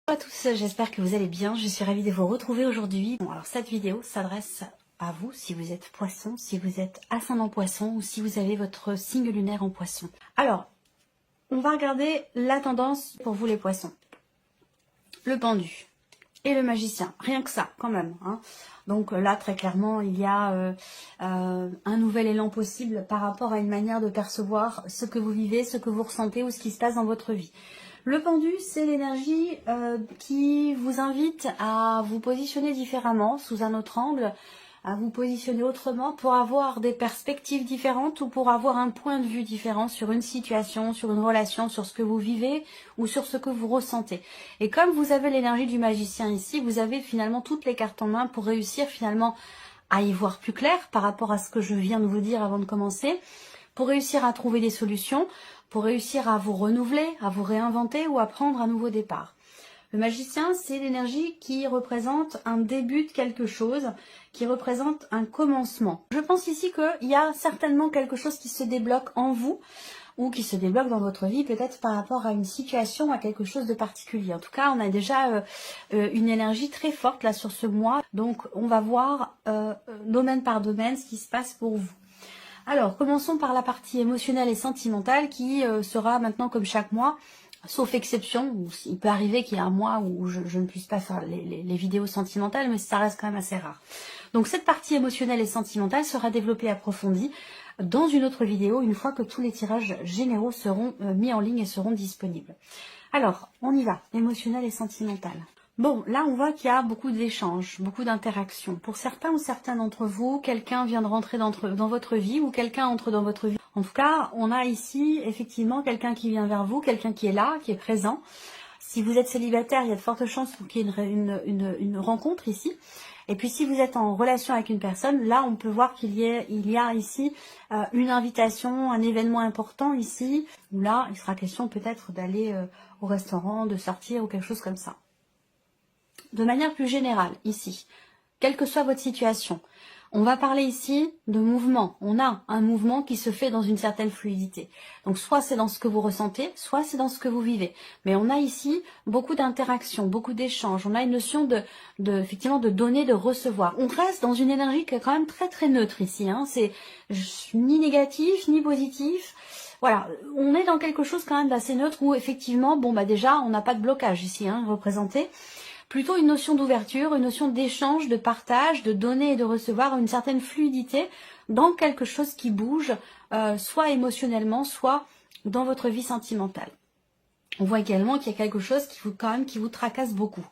Bonjour à tous, j'espère que vous allez bien. Je suis ravie de vous retrouver aujourd'hui. Bon, alors cette vidéo s'adresse à vous si vous êtes poisson, si vous êtes ascendant poisson ou si vous avez votre signe lunaire en poisson. Alors, on va regarder la tendance pour vous les poissons. Le pendu et le magicien, rien que ça quand même. Hein. Donc là, très clairement, il y a un nouvel élan possible par rapport à une manière de percevoir ce que vous vivez, ce que vous ressentez ou ce qui se passe dans votre vie. Le pendu, c'est l'énergie qui vous invite à vous positionner différemment, sous un autre angle, à vous positionner autrement pour avoir des perspectives différentes ou pour avoir un point de vue différent sur une situation, sur une relation, sur ce que vous vivez ou sur ce que vous ressentez. Et comme vous avez l'énergie du magicien ici, vous avez finalement toutes les cartes en main pour réussir finalement à y voir plus clair par rapport à ce que je viens de vous dire avant de commencer, pour réussir à trouver des solutions, pour réussir à vous renouveler, à vous réinventer ou à prendre un nouveau départ. Le magicien, c'est l'énergie qui représente un début de quelque chose, qui représente un commencement. Je pense ici qu'il y a certainement quelque chose qui se débloque en vous, ou qui se débloque dans votre vie, peut-être par rapport à une situation, à quelque chose de particulier. En tout cas, on a déjà une énergie très forte là sur ce mois, donc on va voir domaine par domaine ce qui se passe pour vous. Alors, commençons par la partie émotionnelle et sentimentale qui sera maintenant comme chaque mois, sauf exception, où il peut arriver qu'il y ait un mois où je ne puisse pas faire les vidéos sentimentales, mais ça reste quand même assez rare. Donc cette partie émotionnelle et sentimentale sera développée et approfondie dans une autre vidéo, une fois que tous les tirages généraux seront mis en ligne et seront disponibles. Alors, on y va, émotionnel et sentimental. Bon, là on voit qu'il y a beaucoup d'échanges, beaucoup d'interactions. Pour certains ou certains d'entre vous, quelqu'un vient de rentrer dans votre vie ou quelqu'un entre dans votre vie. En tout cas, on a ici effectivement quelqu'un qui vient vers vous, quelqu'un qui est là, qui est présent. Si vous êtes célibataire, il y a de fortes chances pour qu'il y ait une rencontre ici. Et puis si vous êtes en relation avec une personne, là on peut voir qu'il y a ici une invitation, un événement important ici, où là il sera question peut-être d'aller au restaurant, de sortir ou quelque chose comme ça. De manière plus générale, ici, quelle que soit votre situation, on va parler ici de mouvement. On a un mouvement qui se fait dans une certaine fluidité. Donc soit c'est dans ce que vous ressentez, soit c'est dans ce que vous vivez. Mais on a ici beaucoup d'interactions, beaucoup d'échanges. On a une notion effectivement de donner, de recevoir. On reste dans une énergie qui est quand même très très neutre ici. Hein. C'est ni négatif, ni positif. Voilà, on est dans quelque chose quand même d'assez neutre où effectivement, bon bah déjà, on n'a pas de blocage ici, hein, représenté. Plutôt une notion d'ouverture, une notion d'échange, de partage, de donner et de recevoir, une certaine fluidité dans quelque chose qui bouge, soit émotionnellement, soit dans votre vie sentimentale. On voit également qu'il y a quelque chose qui vous tracasse beaucoup.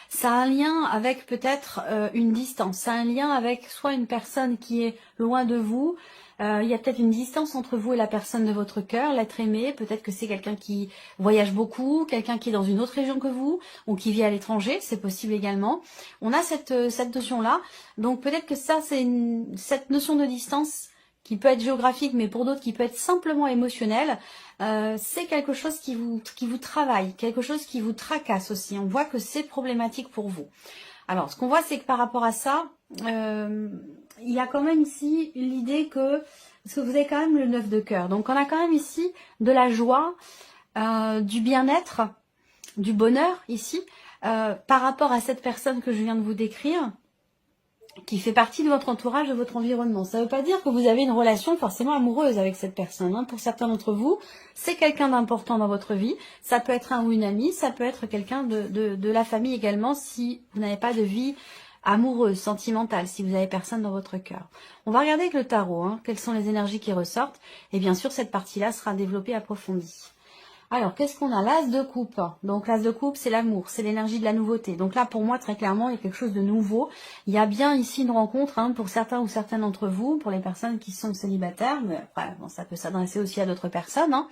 Ça a un lien avec peut-être une distance, ça a un lien avec soit une personne qui est loin de vous, il y a peut-être une distance entre vous et la personne de votre cœur, l'être aimé, peut-être que c'est quelqu'un qui voyage beaucoup, quelqu'un qui est dans une autre région que vous, ou qui vit à l'étranger, c'est possible également. On a cette notion-là, donc peut-être que ça c'est cette notion de distance qui peut être géographique, mais pour d'autres qui peut être simplement émotionnelle, c'est quelque chose qui vous travaille, quelque chose qui vous tracasse aussi. On voit que c'est problématique pour vous. Alors, ce qu'on voit, c'est que par rapport à ça, il y a quand même ici l'idée parce que vous avez quand même le 9 de cœur, donc on a quand même ici de la joie, du bien-être, du bonheur ici, par rapport à cette personne que je viens de vous décrire, qui fait partie de votre entourage, de votre environnement. Ça ne veut pas dire que vous avez une relation forcément amoureuse avec cette personne. Hein. Pour certains d'entre vous, c'est quelqu'un d'important dans votre vie. Ça peut être un ou une amie, ça peut être quelqu'un de la famille également si vous n'avez pas de vie amoureuse, sentimentale, si vous n'avez personne dans votre cœur. On va regarder avec le tarot, hein, quelles sont les énergies qui ressortent. Et bien sûr, cette partie-là sera développée, approfondie. Alors, qu'est-ce qu'on a? L'as de coupe. Donc, l'as de coupe, c'est l'amour, c'est l'énergie de la nouveauté. Donc là, pour moi, très clairement, il y a quelque chose de nouveau. Il y a bien ici une rencontre hein, pour certains ou certaines d'entre vous, pour les personnes qui sont célibataires, mais après, bon, ça peut s'adresser aussi à d'autres personnes. Hein.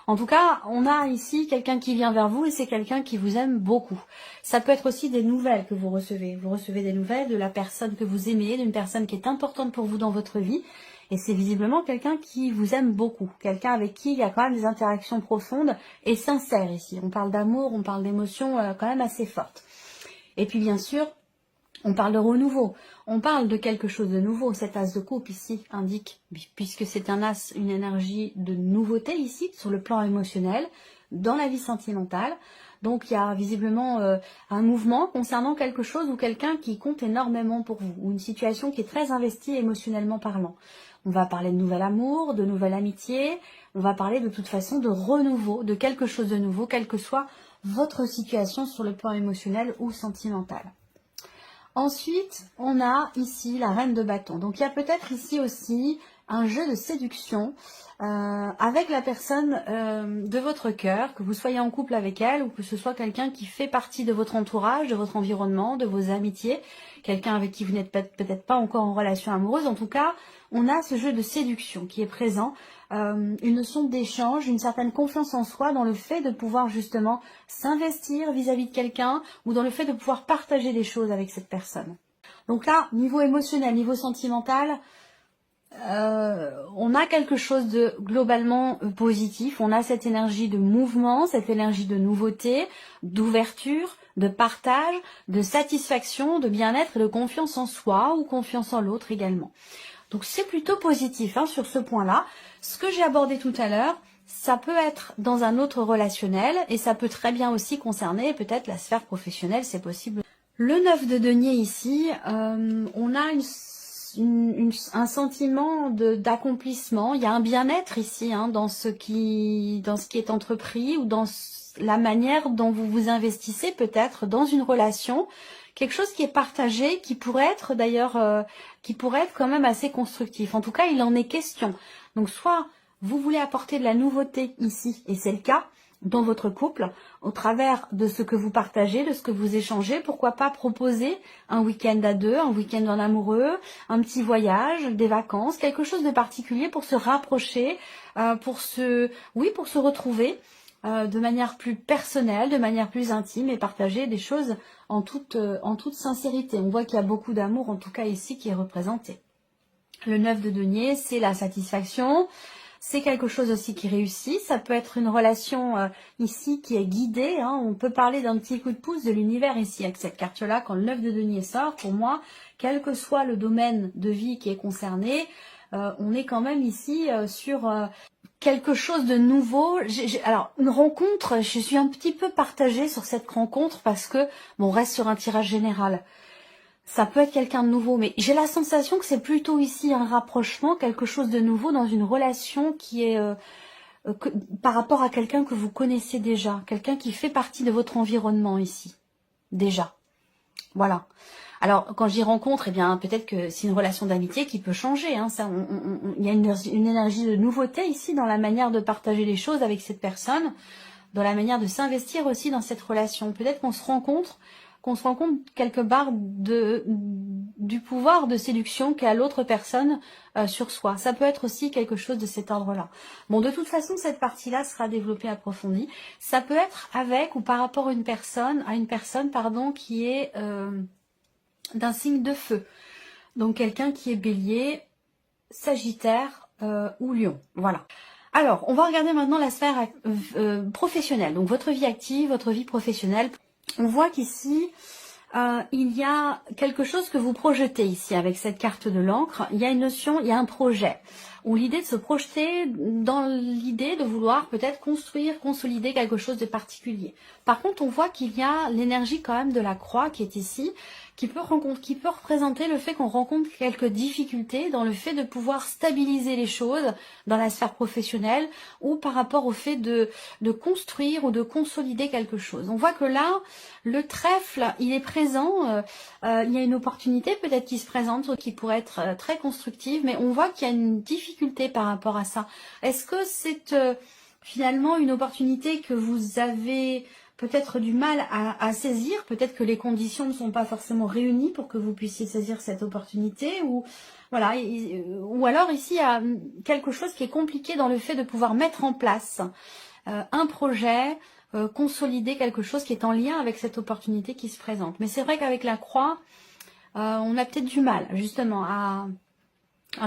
En tout cas, on a ici quelqu'un qui vient vers vous et c'est quelqu'un qui vous aime beaucoup. Ça peut être aussi des nouvelles que vous recevez. Vous recevez des nouvelles de la personne que vous aimez, d'une personne qui est importante pour vous dans votre vie. Et c'est visiblement quelqu'un qui vous aime beaucoup, quelqu'un avec qui il y a quand même des interactions profondes et sincères ici. On parle d'amour, on parle d'émotions quand même assez fortes. Et puis bien sûr, on parle de renouveau, on parle de quelque chose de nouveau. Cet as de coupe ici indique, puisque c'est un as, une énergie de nouveauté ici, sur le plan émotionnel, dans la vie sentimentale. Donc il y a visiblement un mouvement concernant quelque chose ou quelqu'un qui compte énormément pour vous, ou une situation qui est très investie émotionnellement parlant. On va parler de nouvel amour, de nouvelle amitié, on va parler de toute façon de renouveau, de quelque chose de nouveau, quelle que soit votre situation sur le plan émotionnel ou sentimental. Ensuite, on a ici la reine de bâton. Donc il y a peut-être ici aussi un jeu de séduction avec la personne de votre cœur, que vous soyez en couple avec elle ou que ce soit quelqu'un qui fait partie de votre entourage, de votre environnement, de vos amitiés, quelqu'un avec qui vous n'êtes peut-être pas encore en relation amoureuse. En tout cas, on a ce jeu de séduction qui est présent, une notion d'échange, une certaine confiance en soi dans le fait de pouvoir justement s'investir vis-à-vis de quelqu'un ou dans le fait de pouvoir partager des choses avec cette personne. Donc là, niveau émotionnel, niveau sentimental, on a quelque chose de globalement positif, on a cette énergie de mouvement, cette énergie de nouveauté, d'ouverture, de partage, de satisfaction, de bien-être et de confiance en soi ou confiance en l'autre également. Donc c'est plutôt positif sur ce point-là. Ce que j'ai abordé tout à l'heure, ça peut être dans un autre relationnel et ça peut très bien aussi concerner peut-être la sphère professionnelle, c'est possible. Le 9 de denier ici, on a un sentiment d'accomplissement, il y a un bien-être ici dans ce qui est entrepris ou dans la manière dont vous vous investissez peut-être dans une relation, quelque chose qui est partagé, qui pourrait être d'ailleurs, qui pourrait être quand même assez constructif. En tout cas, il en est question. Donc soit vous voulez apporter de la nouveauté ici, et c'est le cas, dans votre couple, au travers de ce que vous partagez, de ce que vous échangez, pourquoi pas proposer un week-end à deux, un week-end en amoureux, un petit voyage, des vacances, quelque chose de particulier pour se rapprocher, pour se retrouver de manière plus personnelle, de manière plus intime et partager des choses en toute sincérité. On voit qu'il y a beaucoup d'amour, en tout cas ici, qui est représenté. Le 9 de denier, c'est la satisfaction. C'est quelque chose aussi qui réussit, ça peut être une relation ici qui est guidée, on peut parler d'un petit coup de pouce de l'univers ici avec cette carte-là, quand le 9 de denier sort, pour moi, quel que soit le domaine de vie qui est concerné, on est quand même ici sur quelque chose de nouveau. Alors, une rencontre, je suis un petit peu partagée sur cette rencontre parce que, on reste sur un tirage général. Ça peut être quelqu'un de nouveau, mais j'ai la sensation que c'est plutôt ici un rapprochement, quelque chose de nouveau dans une relation qui est par rapport à quelqu'un que vous connaissez déjà, quelqu'un qui fait partie de votre environnement ici, déjà. Voilà. Alors, quand j'y rencontre, eh bien, peut-être que c'est une relation d'amitié qui peut changer. Il y a une énergie de nouveauté ici dans la manière de partager les choses avec cette personne, dans la manière de s'investir aussi dans cette relation. Peut-être qu'on se rend compte quelque part du pouvoir de séduction qu'a l'autre personne sur soi. Ça peut être aussi quelque chose de cet ordre-là. Bon, de toute façon, cette partie-là sera développée, approfondie. Ça peut être avec ou par rapport à une personne, qui est d'un signe de feu. Donc, quelqu'un qui est bélier, sagittaire ou lion. Voilà. Alors, on va regarder maintenant la sphère professionnelle. Donc, votre vie active, votre vie professionnelle. On voit qu'ici, il y a quelque chose que vous projetez ici avec cette carte de l'encre. Il y a une notion, il y a un projet, ou l'idée de se projeter dans l'idée de vouloir peut-être construire, consolider quelque chose de particulier. Par contre, on voit qu'il y a l'énergie quand même de la croix qui est ici, qui peut représenter le fait qu'on rencontre quelques difficultés dans le fait de pouvoir stabiliser les choses dans la sphère professionnelle ou par rapport au fait de construire ou de consolider quelque chose. On voit que là, le trèfle, il est présent, il y a une opportunité peut-être qui se présente, qui pourrait être très constructive, mais on voit qu'il y a une difficulté par rapport à ça. Est-ce que c'est finalement une opportunité que vous avez peut-être du mal à saisir, peut-être que les conditions ne sont pas forcément réunies pour que vous puissiez saisir cette opportunité, ou voilà, ou alors ici il y a quelque chose qui est compliqué dans le fait de pouvoir mettre en place un projet, consolider quelque chose qui est en lien avec cette opportunité qui se présente. Mais c'est vrai qu'avec la croix, on a peut-être du mal justement à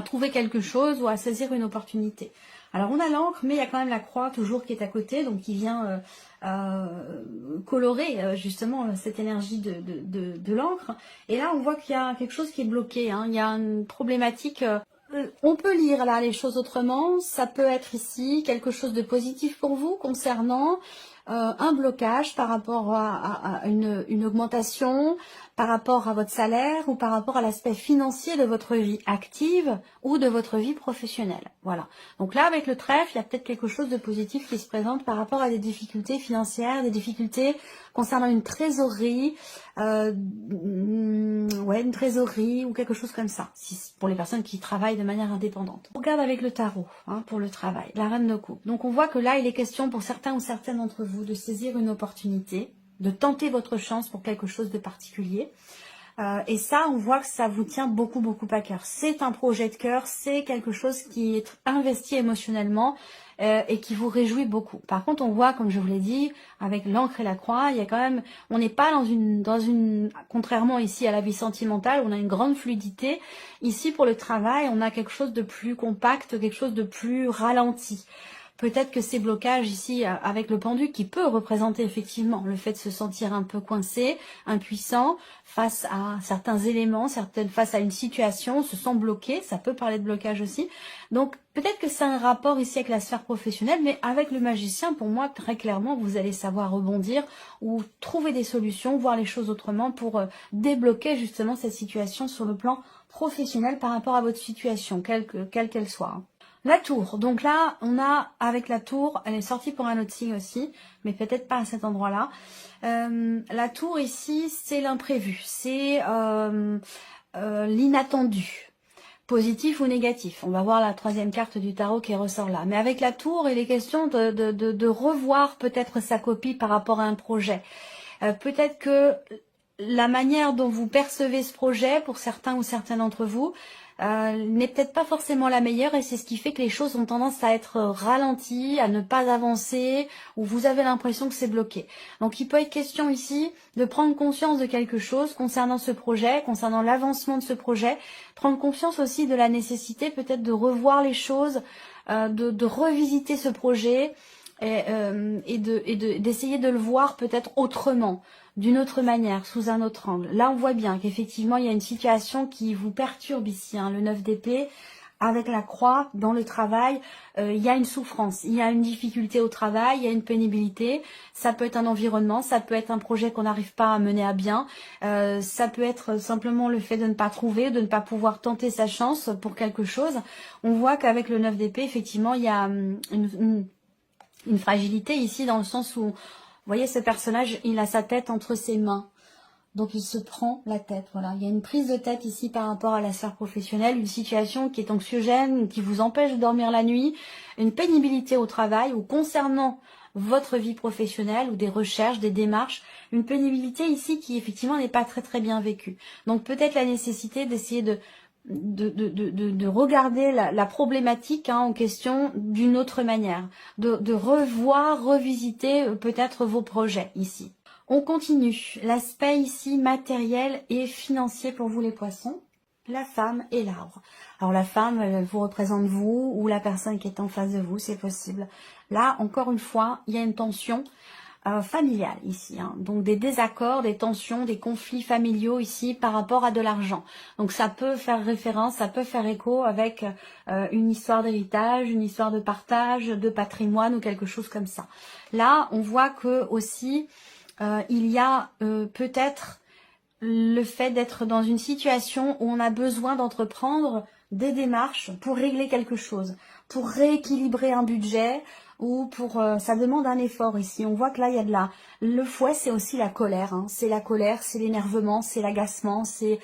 trouver quelque chose ou à saisir une opportunité. Alors on a l'encre, mais il y a quand même la croix toujours qui est à côté, donc qui vient colorer justement cette énergie de l'encre. Et là on voit qu'il y a quelque chose qui est bloqué, il y a une problématique. On peut lire là les choses autrement, ça peut être ici quelque chose de positif pour vous concernant un blocage par rapport à une augmentation, par rapport à votre salaire ou par rapport à l'aspect financier de votre vie active ou de votre vie professionnelle. Voilà. Donc là, avec le trèfle, il y a peut-être quelque chose de positif qui se présente par rapport à des difficultés financières, des difficultés concernant une trésorerie, une trésorerie ou quelque chose comme ça, pour les personnes qui travaillent de manière indépendante. On regarde avec le tarot pour le travail, la reine de coupe. Donc on voit que là, il est question pour certains ou certaines d'entre vous de saisir une opportunité, de tenter votre chance pour quelque chose de particulier. Et ça, on voit que ça vous tient beaucoup, beaucoup à cœur. C'est un projet de cœur, c'est quelque chose qui est investi émotionnellement et qui vous réjouit beaucoup. Par contre, on voit, comme je vous l'ai dit, avec l'encre et la croix, il y a quand même, on n'est pas dans une, contrairement ici à la vie sentimentale, on a une grande fluidité. Ici, pour le travail, on a quelque chose de plus compact, quelque chose de plus ralenti. Peut-être que ces blocages ici avec le pendu qui peut représenter effectivement le fait de se sentir un peu coincé, impuissant face à certains éléments, face à une situation, se sent bloqué, ça peut parler de blocage aussi. Donc peut-être que c'est un rapport ici avec la sphère professionnelle, mais avec le magicien, pour moi, très clairement, vous allez savoir rebondir ou trouver des solutions, voir les choses autrement pour débloquer justement cette situation sur le plan professionnel par rapport à votre situation, quelle qu'elle soit. La tour, donc là, on a, avec la tour, elle est sortie pour un autre signe aussi, mais peut-être pas à cet endroit-là. La tour ici, c'est l'imprévu, c'est l'inattendu, positif ou négatif. On va voir la troisième carte du tarot qui ressort là. Mais avec la tour, il est question de revoir peut-être sa copie par rapport à un projet. Peut-être que la manière dont vous percevez ce projet, pour certains ou certaines d'entre vous, n'est peut-être pas forcément la meilleure et c'est ce qui fait que les choses ont tendance à être ralenties, à ne pas avancer ou vous avez l'impression que c'est bloqué. Donc il peut être question ici de prendre conscience de quelque chose concernant ce projet, concernant l'avancement de ce projet, prendre conscience aussi de la nécessité peut-être de revoir les choses, de revisiter ce projet et d'essayer de le voir peut-être autrement, d'une autre manière, sous un autre angle. Là, on voit bien qu'effectivement, il y a une situation qui vous perturbe ici, le 9 d'épée, avec la croix, dans le travail, il y a une souffrance, il y a une difficulté au travail, il y a une pénibilité, ça peut être un environnement, ça peut être un projet qu'on n'arrive pas à mener à bien, ça peut être simplement le fait de ne pas trouver, de ne pas pouvoir tenter sa chance pour quelque chose. On voit qu'avec le 9 d'épée, effectivement, il y a une fragilité ici dans le sens où, vous voyez, ce personnage, il a sa tête entre ses mains. Donc, il se prend la tête, voilà. Il y a une prise de tête ici par rapport à la sphère professionnelle, une situation qui est anxiogène, qui vous empêche de dormir la nuit, une pénibilité au travail ou concernant votre vie professionnelle ou des recherches, des démarches, une pénibilité ici qui effectivement n'est pas très très bien vécue. Donc, peut-être la nécessité d'essayer de regarder la problématique en question d'une autre manière, de revoir, revisiter peut-être vos projets ici. On continue, l'aspect ici matériel et financier pour vous les poissons, la femme et l'arbre. Alors la femme, elle vous représente vous ou la personne qui est en face de vous, c'est possible. Là, encore une fois, il y a une tension familiale ici, donc des désaccords, des tensions, des conflits familiaux ici par rapport à de l'argent. Donc ça peut faire référence, ça peut faire écho avec une histoire d'héritage, une histoire de partage, de patrimoine ou quelque chose comme ça. Là, on voit que aussi il y a peut-être le fait d'être dans une situation où on a besoin d'entreprendre des démarches pour régler quelque chose, pour rééquilibrer un budget ou pour ça demande un effort ici. On voit que là il y a de la le fouet, c'est aussi la colère, c'est la colère, c'est l'énervement, c'est l'agacement, c'est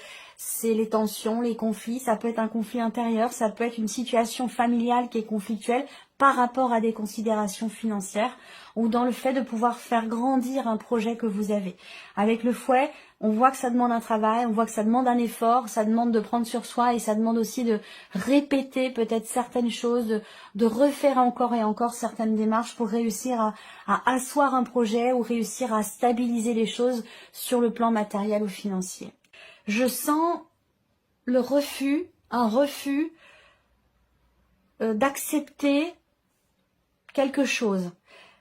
les tensions, les conflits, ça peut être un conflit intérieur, ça peut être une situation familiale qui est conflictuelle par rapport à des considérations financières ou dans le fait de pouvoir faire grandir un projet que vous avez. Avec le fouet, on voit que ça demande un travail, on voit que ça demande un effort, ça demande de prendre sur soi et ça demande aussi de répéter peut-être certaines choses, de refaire encore et encore certaines démarches pour réussir à asseoir un projet ou réussir à stabiliser les choses sur le plan matériel ou financier. Je sens le refus, un refus d'accepter quelque chose.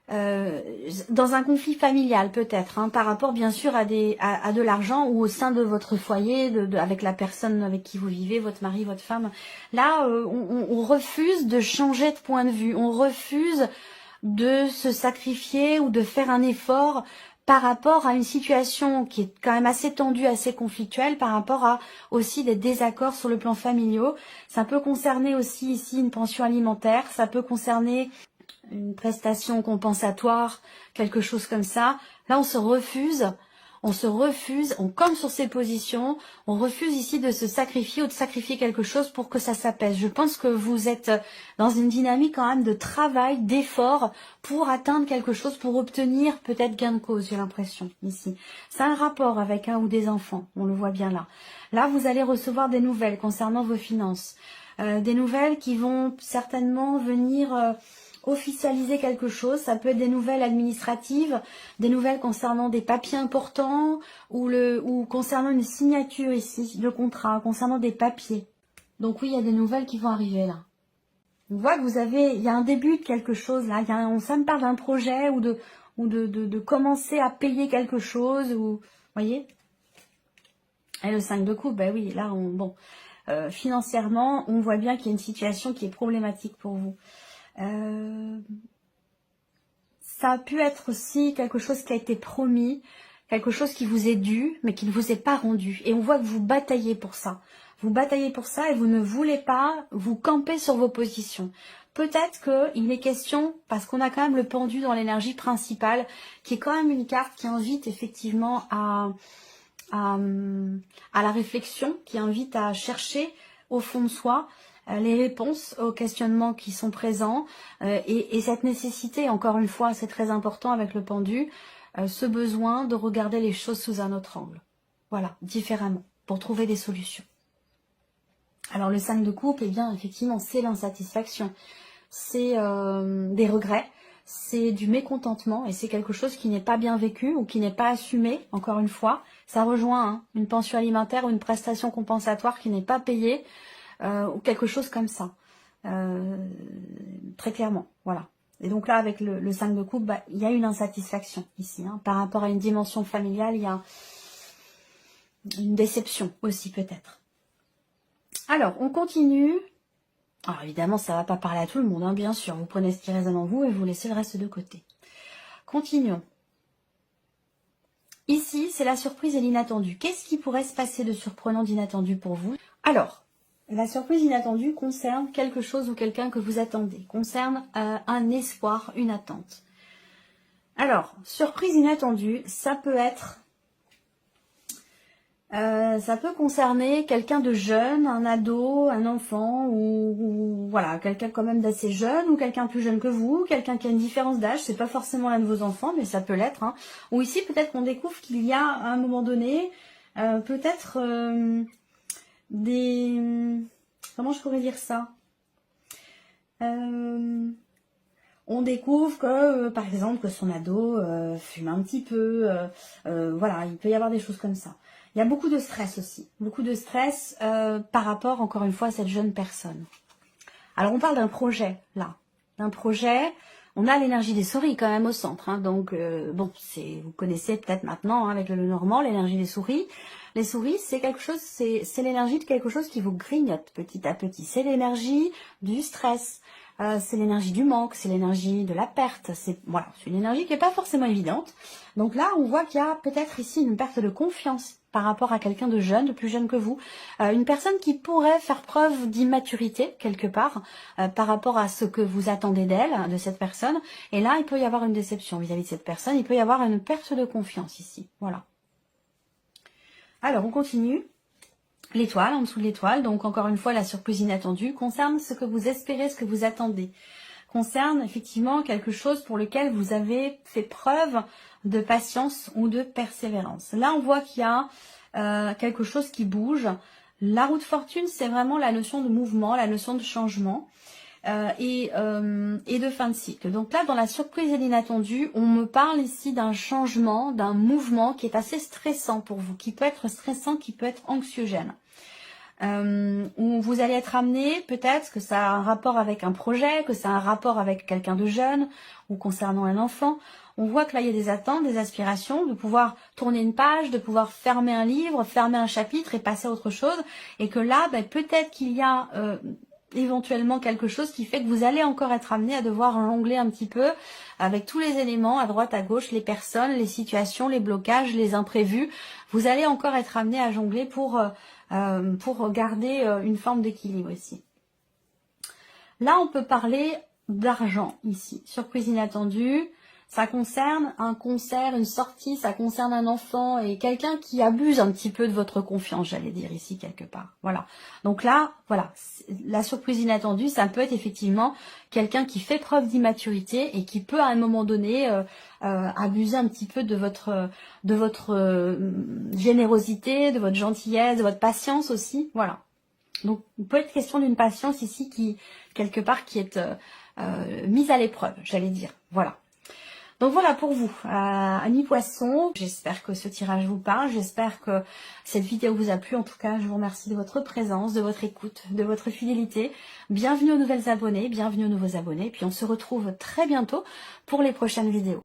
Dans un conflit familial peut-être, par rapport bien sûr à de l'argent ou au sein de votre foyer, avec la personne avec qui vous vivez, votre mari, votre femme. Là, on refuse de changer de point de vue, on refuse de se sacrifier ou de faire un effort par rapport à une situation qui est quand même assez tendue, assez conflictuelle, par rapport à aussi des désaccords sur le plan familial. Ça peut concerner aussi ici une pension alimentaire, ça peut concerner une prestation compensatoire, quelque chose comme ça. Là, on se refuse, on campe sur ses positions, on refuse ici de se sacrifier ou de sacrifier quelque chose pour que ça s'apaise. Je pense que vous êtes dans une dynamique quand même de travail, d'effort pour atteindre quelque chose, pour obtenir peut-être gain de cause, j'ai l'impression, ici. C'est un rapport avec un ou des enfants, on le voit bien là. Là, vous allez recevoir des nouvelles concernant vos finances. Des nouvelles qui vont certainement venir... officialiser quelque chose, ça peut être des nouvelles administratives, des nouvelles concernant des papiers importants ou concernant une signature ici de contrat, concernant des papiers. Donc oui, il y a des nouvelles qui vont arriver là. On voit que il y a un début de quelque chose là, ça me parle d'un projet ou de commencer à payer quelque chose, ou, voyez. Et le 5 de coupe, ben oui, là, financièrement, on voit bien qu'il y a une situation qui est problématique pour vous. Ça a pu être aussi quelque chose qui a été promis, quelque chose qui vous est dû, mais qui ne vous est pas rendu. Et on voit que vous bataillez pour ça. Vous bataillez pour ça et vous ne voulez pas vous camper sur vos positions. Peut-être qu'il est question, parce qu'on a quand même le pendu dans l'énergie principale, qui est quand même une carte qui invite effectivement à la réflexion, qui invite à chercher au fond de soi les réponses aux questionnements qui sont présents et cette nécessité, encore une fois, c'est très important avec le pendu, ce besoin de regarder les choses sous un autre angle. Voilà, différemment, pour trouver des solutions. Alors le 5 de coupe, eh bien, effectivement, c'est l'insatisfaction, c'est des regrets, c'est du mécontentement et c'est quelque chose qui n'est pas bien vécu ou qui n'est pas assumé, encore une fois. Ça rejoint une pension alimentaire ou une prestation compensatoire qui n'est pas payée, ou quelque chose comme ça, très clairement, voilà. Et donc là, avec le 5 de coupe, il y a une insatisfaction ici, par rapport à une dimension familiale, il y a une déception aussi peut-être. Alors, on continue. Alors évidemment, ça ne va pas parler à tout le monde, bien sûr, vous prenez ce qui résonne en vous et vous laissez le reste de côté. Continuons. Ici, c'est la surprise et l'inattendu. Qu'est-ce qui pourrait se passer de surprenant, d'inattendu pour vous? Alors, la surprise inattendue concerne quelque chose ou quelqu'un que vous attendez, concerne un espoir, une attente. Alors, surprise inattendue, ça peut être, ça peut concerner quelqu'un de jeune, un ado, un enfant, ou voilà, quelqu'un quand même d'assez jeune, ou quelqu'un plus jeune que vous, quelqu'un qui a une différence d'âge, c'est pas forcément l'un de vos enfants, mais ça peut l'être. Ou ici, peut-être qu'on découvre qu'il y a, à un moment donné, peut-être... comment je pourrais dire ça, on découvre que par exemple que son ado fume un petit peu, voilà, il peut y avoir des choses comme ça. Il y a beaucoup de stress aussi, beaucoup de stress par rapport encore une fois à cette jeune personne. Alors on parle d'un projet là, d'un projet. On a l'énergie des souris quand même au centre, donc bon, vous connaissez peut-être maintenant avec le Normand l'énergie des souris. Les souris, c'est quelque chose, c'est l'énergie de quelque chose qui vous grignote petit à petit. C'est l'énergie du stress, c'est l'énergie du manque, c'est l'énergie de la perte. C'est voilà, c'est une énergie qui n'est pas forcément évidente. Donc là, on voit qu'il y a peut-être ici une perte de confiance par rapport à quelqu'un de jeune, de plus jeune que vous, une personne qui pourrait faire preuve d'immaturité quelque part par rapport à ce que vous attendez d'elle, de cette personne. Et là, il peut y avoir une déception vis-à-vis de cette personne. Il peut y avoir une perte de confiance ici. Voilà. Alors, on continue. L'étoile, en dessous de l'étoile, donc encore une fois, la surprise inattendue, concerne ce que vous espérez, ce que vous attendez. Concerne effectivement quelque chose pour lequel vous avez fait preuve de patience ou de persévérance. Là, on voit qu'il y a quelque chose qui bouge. La roue de fortune, c'est vraiment la notion de mouvement, la notion de changement. Et de fin de cycle. Donc là, dans la surprise et l'inattendu, on me parle ici d'un changement, d'un mouvement qui est assez stressant pour vous, qui peut être stressant, qui peut être anxiogène. Où vous allez être amené, peut-être que ça a un rapport avec un projet, que ça a un rapport avec quelqu'un de jeune, ou concernant un enfant. On voit que là, il y a des attentes, des aspirations, de pouvoir tourner une page, de pouvoir fermer un livre, fermer un chapitre et passer à autre chose. Et que là, peut-être qu'il y a... éventuellement quelque chose qui fait que vous allez encore être amené à devoir jongler un petit peu avec tous les éléments à droite, à gauche, les personnes, les situations, les blocages, les imprévus. Vous allez encore être amené à jongler pour garder une forme d'équilibre ici. Là, on peut parler d'argent ici. Surprise inattendue. Ça concerne un concert, une sortie, ça concerne un enfant et quelqu'un qui abuse un petit peu de votre confiance, j'allais dire ici quelque part. Voilà. Donc là, voilà, la surprise inattendue, ça peut être effectivement quelqu'un qui fait preuve d'immaturité et qui peut à un moment donné abuser un petit peu de votre générosité, de votre gentillesse, de votre patience aussi. Voilà. Donc, il peut être question d'une patience ici qui, quelque part, qui est mise à l'épreuve, j'allais dire. Voilà. Donc voilà pour vous, amis poissons, j'espère que ce tirage vous parle, j'espère que cette vidéo vous a plu. En tout cas, je vous remercie de votre présence, de votre écoute, de votre fidélité. Bienvenue aux nouvelles abonnés, bienvenue aux nouveaux abonnés. Puis on se retrouve très bientôt pour les prochaines vidéos.